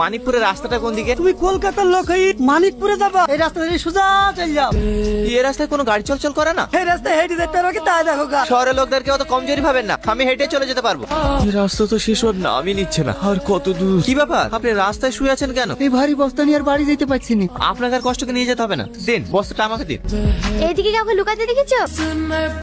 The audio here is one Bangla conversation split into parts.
মানিকপুরের রাস্তাটা কোন দিকে? তুমি কলকাতার লোক হয়ে মানিকপুরে যাবা, এই রাস্তা দিয়ে সোজা চল যাও। এই রাস্তায় কোনো গাড়ি চলাচল করে না? এই রাস্তায় হেঁটে যেতে হবে, তাই দেখো গা। শহরের লোকদেরকে অত কমজোরি ভাবেন না, আমি হেঁটে চলে যেতে পারবো। এই রাস্তা তো শেষ হওয়ার নামই নিচ্ছে না, আর কত দূর। কি ব্যাপার, আপনি রাস্তায় শুয়ে আছেন কেন? এই ভারী বস্তা নিয়ে আর বাড়ি যেতে পারছি না। আপনাকে আর কষ্টকে নিয়ে যেতে হবে না, দিন বস্তাটা আমাকে দিন। এইদিকে কাউকে লুকাতে দেখেছো?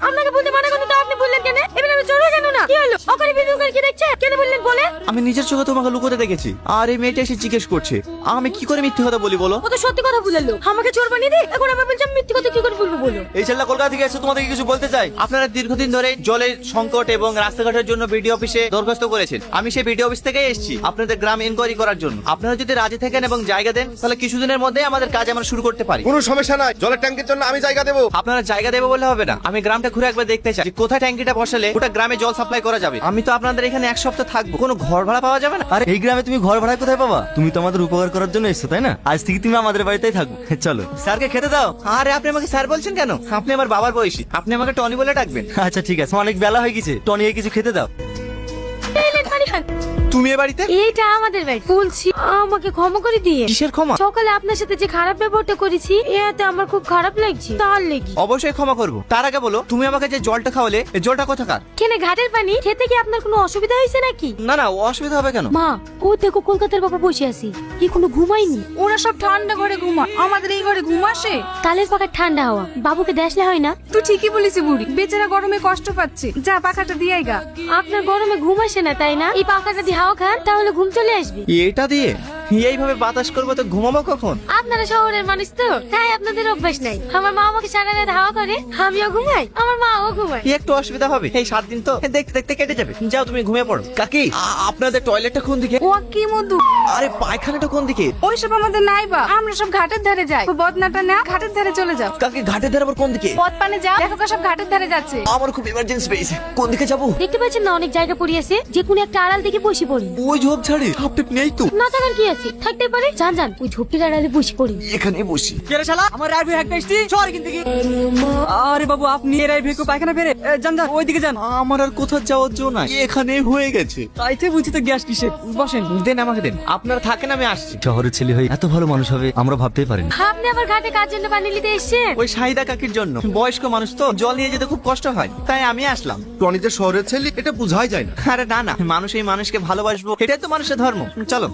আপনাকে বলতে মানা করতে তো আপনি বললেন কেন? এবার আমি চলে কেন না? কি হলো? ওখানে ভিডিও করে কি দেখছে? কেন বললেন বলে? আমি নিজের চোখে তোমাকে লুকোতে দেখেছি, আর এই মেয়েটা এসে জিজ্ঞেস করছে আমি কি করে মিথ্যে কথা বলি বলো? ও তো সত্যি কথা বললো, আমাকে চোর বানিয়ে দিই। এখন আমার বলছে আমি মিথ্যে কথা কি করে বলবো বলো? এই ছেলেটা কলকাতা থেকে এসে তোমাদেরকে কিছু বলতে চাই। আপনারা দীর্ঘদিন ধরে জলের সংকট এবং রাস্তাঘাটের জন্য বিডিও অফিসে দরখাস্ত করেছেন। আমি সেই বিডিও অফিস থেকেই এসেছি আপনাদের গ্রাম এনকোয়ারি করার জন্য। আপনারা যদি রাজি থাকেন এবং জায়গা দেন, তাহলে কিছুদিনের মধ্যে আমাদের কাজ আমরা শুরু করতে পারি। কোনো সমস্যা নাই, জলের ট্যাঙ্কের জন্য আমি জায়গা দেবো। আপনারা জায়গা দেবে বলে হবে না, আমি গ্রামটা ঘুরে একবার দেখতে চাই যে কোথায় ট্যাঙ্কিটা বসালে ওটা গ্রামে জল সাপ্লাই করা যাবে। আমি তো আপনাদের এখানে এক সপ্তাহ থাকবো, কোনো ঘর ভাড়া পাওয়া যাবে না? আরে এই গ্রামে তুমি ঘর ভাড়া কোথায় পাবা? তুমি তো আমাদের উপকার করার জন্য এসছো, তাই না? আজ থেকে তুমি আমাদের বাড়িতেই থাকবো। চলো। স্যারকে খেতে দাও। আরে আপনি আমাকে স্যার বলছেন কেন? আপনি আমার বাবার বয়সী, আপনি আমাকে টনি বলে ডাকবেন। আচ্ছা ঠিক আছে, অনেক বেলা হয়ে গেছে, টনিকে কিছু খেতে দাও। তুমি এ বাড়িতে? এইটা আমাদের বাড়ি। বলছি আমাকে ক্ষমা করে দিয়ে। কিসের ক্ষমা? সকালে আপনার সাথে যে খারাপ ব্যবহারটা করেছি, এতে আমার খুব খারাপ লাগছে, তার লেগে। অবশ্যই ক্ষমা করবো। তার আগে বলো, তুমি আমাকে যে জলটা খাওয়ালে, এই জলটা কোথাকার? কেনে ঘাটের পানি? খেতে কি আপনার কোনো অসুবিধা হয়েছে নাকি? না না, অসুবিধা হবে কেন? মা, ও দেখো কলকাতার বাবা বসে আছি, কি কোনো ঘুমাইনি? ওরা সব ঠান্ডা ঘরে ঘুমায়, আমাদের এই ঘরে ঘুম আসে? তালের পাখার ঠান্ডা হাওয়া বাবুকে দেখলে হয় না? তুই ঠিকই বলিস বুড়ি, বেচারা গরমে কষ্ট পাচ্ছে। যা পাখাটা দিয়াই গা। আপনার গরমে ঘুম আসে না তাই না? এই পাখাটা দিয়ে হাওয়া খান, তাহলে ঘুম চলে আসবে। এটা দিয়ে এইভাবে বাতাস করবো তো ঘুমাবো কখন? আপনারা শহরের মানুষ তো, তাই আপনাদের অভ্যাস নাই। আমার মা আমাকে সারা রাত হাওয়া করে, আমিও ঘুমাই, আমার মাও ঘুমায়। কি একটু অসুবিধা হবে? এই 7 দিন তো দেখতে দেখতে কেটে যাবে। যাও তুমি ঘুমিয়ে পড়ো। কাকি, আপনাদের টয়লেটটা কোন দিকে? ও কি মধু, আরে পায়খানাটা কোন দিকে? ওইসব আমাদের নাই বা, আমরা সব ঘাটের ধারে যাই। তো বদনাটা না, ঘাটের ধারে চলে যাও। কাকি, ঘাটের ধারে আবার কোন দিকে? পথ পানে যাও, দেখো সব ঘাটের ধারে যাচ্ছে। আমার খুব ইমার্জেন্সি পেয়েছে, কোন দিকে যাবো? দেখতে পাচ্ছেন না অনেক জায়গা পড়ে আছে, যে কোনো একটা আড়াল দিকে বসে পড়ি। ওই ঝোপ ঝাড়ে আপনি নেই তো? না থাকার কি আছে, থাকতে পারে। যান যান, ওই ঝোপটির আড়ালে বসে পড়ি। এখানে বসি। কেরে শালা, আমার রাইভে হ্যাক পেয়েছি, শহর কিন্তু কি? আরে বাবু, আপনি এই রাইভে কো পায়খানা ফেরে যান যান, ওইদিকে যান। আমার আর কোথাও যাওয়ার জন্য নাই, এখানে হয়ে গেছে। তাইতে বুঝি তো গ্যাস কিসে। বসেন। দেন আমাকে দেন, আপনারা থাকেন, আমি আসছি। শহরের ছেলে হয়ে এত ভালো মানুষ হবে আমরা ভাবতেই পারিনি। আপনি আবার ঘাটে কার জন্য পানি নিতে এসেছেন? ওই শাহিদা কাকির জন্য। বয়স্ক মানুষ তো, জল নিয়ে যেতে খুব কষ্ট হয়, তাই আমি আসলাম। টনি যে শহরের ছেলে, এটা বোঝাই যায় না। আরে না না, মানুষ এই মানুষকে ভালোবাসবো, এটাই তো মানুষের ধর্ম। চলো।